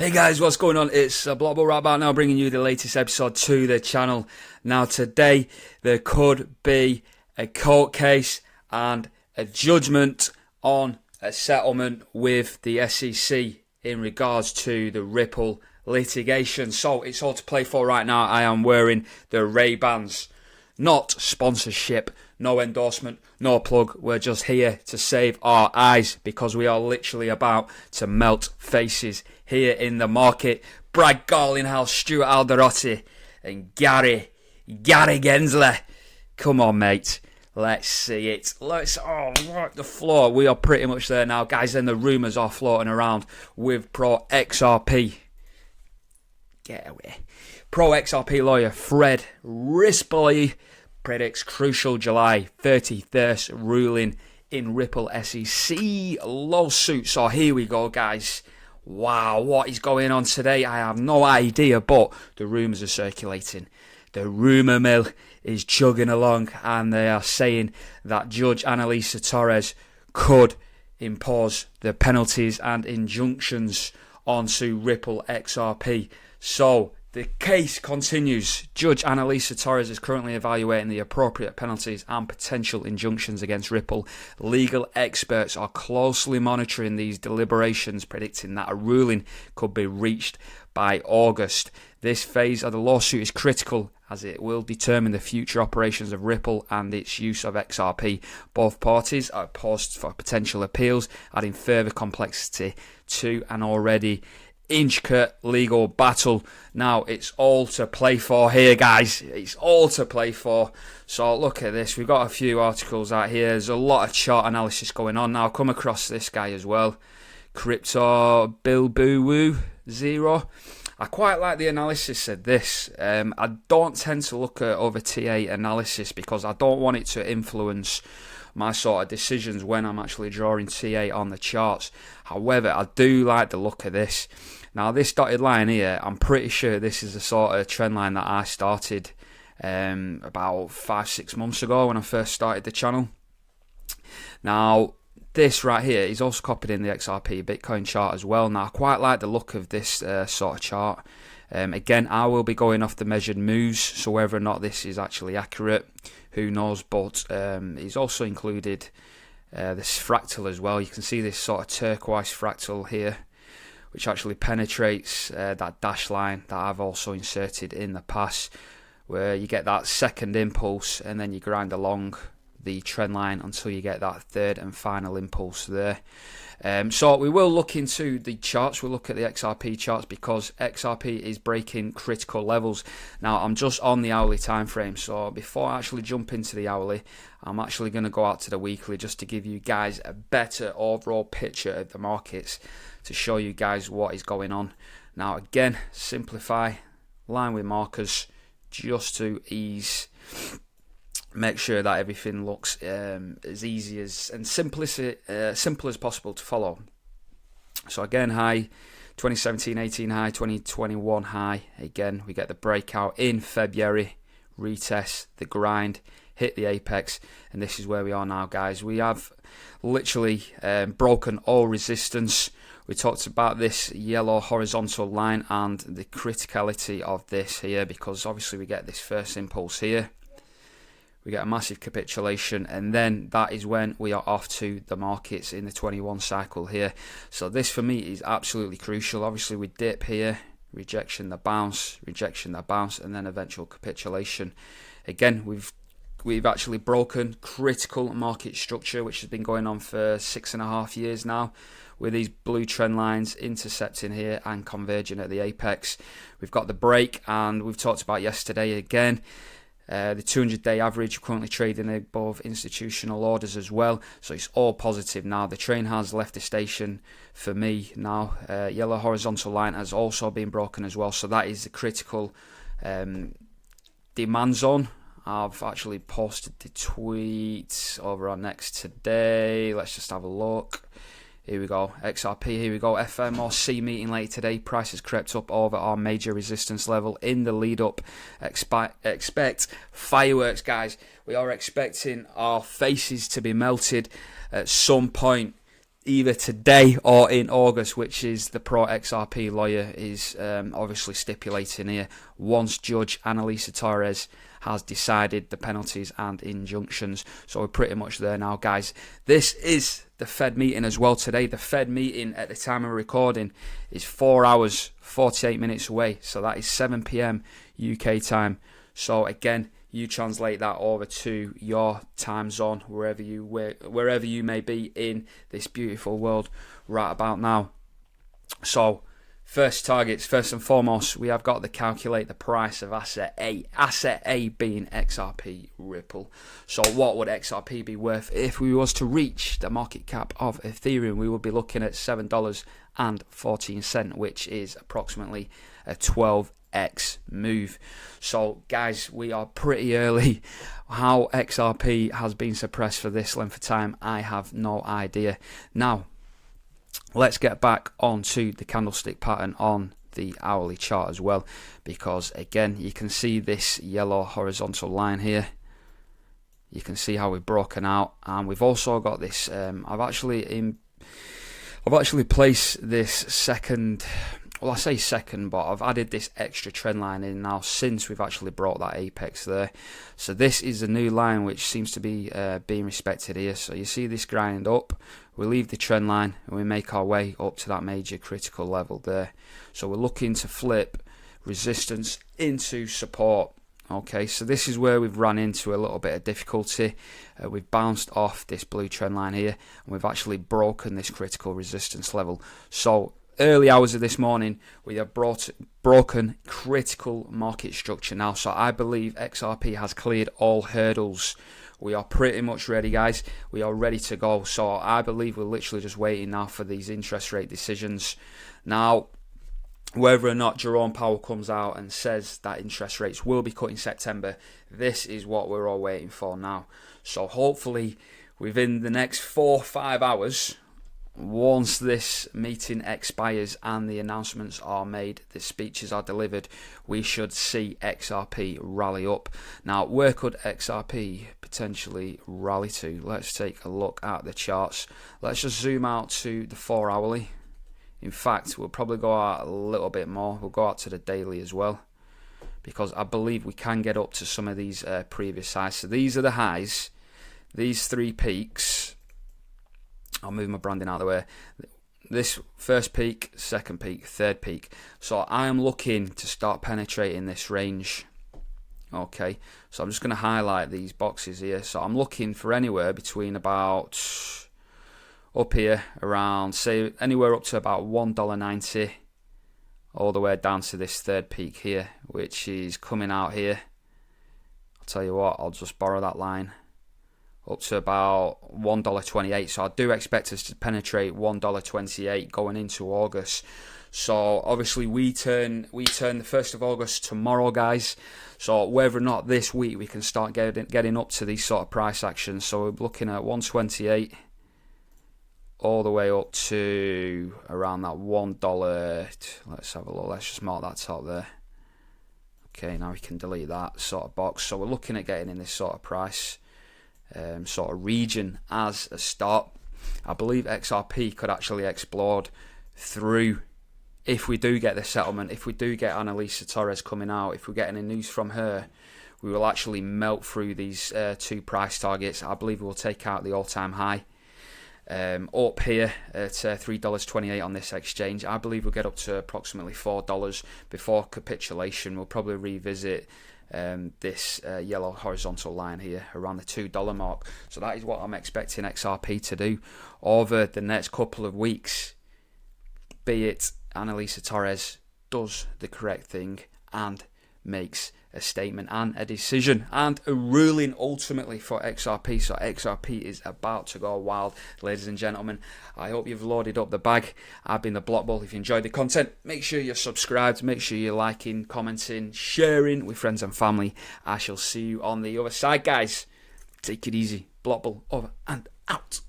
Hey guys, what's going on? It's Blockbull right about now, bringing you the latest episode to the channel. Now today, there could be a court case and a judgment on a settlement with the SEC in regards to the Ripple litigation. So it's all to play for right now. I am wearing the Ray-Bans. Not sponsorship, no endorsement, no plug. We're just here to save our eyes because we are literally about to melt faces here in the market. Brad Garlinghouse, Stuart Alderotti and Gary Gensler. Come on, mate. Let's see it. Wipe the floor. We are pretty much there now. Guys, then the rumours are floating around with Pro XRP. Get away. Pro XRP lawyer Fred Rispoli predicts crucial July 31st ruling in Ripple SEC lawsuit. So here we go, guys. Wow, what is going on today? I have no idea, but the rumours are circulating. The rumour mill is chugging along, and they are saying that Judge Analisa Torres could impose the penalties and injunctions onto Ripple XRP. So the case continues. Judge Analisa Torres is currently evaluating the appropriate penalties and potential injunctions against Ripple. Legal experts are closely monitoring these deliberations, predicting that a ruling could be reached by August. This phase of the lawsuit is critical as it will determine the future operations of Ripple and its use of XRP. Both parties are poised for potential appeals, adding further complexity to an already intricate legal battle. Now it's all to play for here, guys. It's all to play for. So look at this. We've got a few articles out here. There's a lot of chart analysis going on. Now I've come across this guy as well, Crypto Bilboo Zero. I quite like the analysis of this. I don't tend to look at other TA analysis because I don't want it to influence my sort of decisions when I'm actually drawing TA on the charts. However, I do like the look of this. Now this dotted line here, I'm pretty sure this is the sort of trend line that I started about 5-6 months ago when I first started the channel. Now this right here is also copied in the XRP Bitcoin chart as well. Now I quite like the look of this sort of chart. Again, I will be going off the measured moves, so whether or not this is actually accurate, who knows, but he's also included this fractal as well. You can see this sort of turquoise fractal here, which actually penetrates that dash line that I've also inserted in the past, where you get that second impulse and then you grind along the trend line until you get that third and final impulse there. So we will look into the charts. We'll look at the XRP charts because XRP is breaking critical levels. Now I'm just on the hourly time frame, so before I actually jump into the hourly, I'm actually going to go out to the weekly just to give you guys a better overall picture of the markets, to show you guys what is going on. Now again, simplify, line with markers, just to make sure that everything looks as easy as and simple as possible to follow. So again, high 2017-18 high, 2021 high. Again, we get the breakout in February, retest the grind, hit the apex, and this is where we are now, guys. We have literally broken all resistance. We talked about this yellow horizontal line and the criticality of this here, because obviously we get this first impulse here. We get a massive capitulation, and then that is when we are off to the markets in the 21 cycle here. So this for me is absolutely crucial. Obviously we dip here, rejection, the bounce, and then eventual capitulation. Again, we've actually broken critical market structure, which has been going on for 6.5 years now, with these blue trend lines intercepting here and converging at the apex. We've got the break, and we've talked about yesterday again. The 200-day average currently trading above institutional orders as well, so it's all positive now. The train has left the station for me now. Yellow horizontal line has also been broken as well, so that is the critical demand zone. I've actually posted the tweets over on Next today. Let's just have a look. Here we go, XRP, here we go, FMOC meeting late today. Prices crept up over our major resistance level in the lead up. Expect fireworks, guys. We are expecting our faces to be melted at some point either today or in August, which is the pro XRP lawyer is obviously stipulating here, once Judge Annalisa Torres has decided the penalties and injunctions. So we're pretty much there now, guys. This is the Fed meeting as well today. The Fed meeting at the time of recording is 4 hours, 48 minutes away. So that is 7 p.m. UK time. So again, you translate that over to your time zone, wherever you may be in this beautiful world right about now. So, first targets, first and foremost, we have got to calculate the price of asset A. Asset A being XRP Ripple. So what would XRP be worth if we was to reach the market cap of Ethereum? We would be looking at $7.14, which is approximately a 12x move. So guys, we are pretty early. How XRP has been suppressed for this length of time, I have no idea. Now, let's get back onto the candlestick pattern on the hourly chart as well, because again, you can see this yellow horizontal line here. You can see how we've broken out, and we've also got this. I've actually placed this second. Well, I say second, but I've added this extra trend line in now since we've actually brought that apex there. So this is a new line which seems to be being respected here. So you see this grind up, we leave the trend line and we make our way up to that major critical level there. So we're looking to flip resistance into support. Okay, so this is where we've run into a little bit of difficulty. We've bounced off this blue trend line here and we've actually broken this critical resistance level. So early hours of this morning, we have broken critical market structure now. So I believe XRP has cleared all hurdles. We are pretty much ready, guys. We are ready to go. So I believe we're literally just waiting now for these interest rate decisions. Now, whether or not Jerome Powell comes out and says that interest rates will be cut in September, this is what we're all waiting for now. So hopefully within the next 4 or 5 hours, once this meeting expires and the announcements are made, the speeches are delivered, we should see XRP rally up. Now, where could XRP potentially rally to? Let's take a look at the charts. Let's just zoom out to the 4 hourly. In fact, we'll probably go out a little bit more. We'll go out to the daily as well, because I believe we can get up to some of these previous highs. So these are the highs, these 3 peaks. I'll move my branding out of the way. This first peak, second peak, third peak. So I am looking to start penetrating this range. Okay, so I'm just going to highlight these boxes here. So I'm looking for anywhere between about up here around, say, anywhere up to about $1.90 all the way down to this third peak here, which is coming out here. I'll tell you what, I'll just borrow that line. Up to about $1.28. So I do expect us to penetrate $1.28 going into August. So obviously we turn the 1st of August tomorrow, guys. So whether or not this week we can start getting up to these sort of price actions. So we're looking at 128 all the way up to around that $1. Let's have a look. Let's just mark that top there. Okay, now we can delete that sort of box. So we're looking at getting in this sort of price sort of region as a start. I believe XRP could actually explode through, if we do get the settlement, if we do get Annalisa Torres coming out, if we get any news from her, we will actually melt through these 2 price targets. I believe we will take out the all-time high up here at $3.28 on this exchange. I believe we'll get up to approximately $4 before capitulation. We'll probably revisit this yellow horizontal line here around the $2 mark. So that is what I'm expecting XRP to do over the next couple of weeks, be it Annalisa Torres does the correct thing and makes a statement and a decision and a ruling ultimately for XRP. So XRP is about to go wild, ladies and gentlemen. I hope you've loaded up the bag. I've been the Block Bull. If you enjoyed the content, make sure you're subscribed, make sure you're liking, commenting, sharing with friends and family. I shall see you on the other side, guys. Take it easy. Block Bull over and out.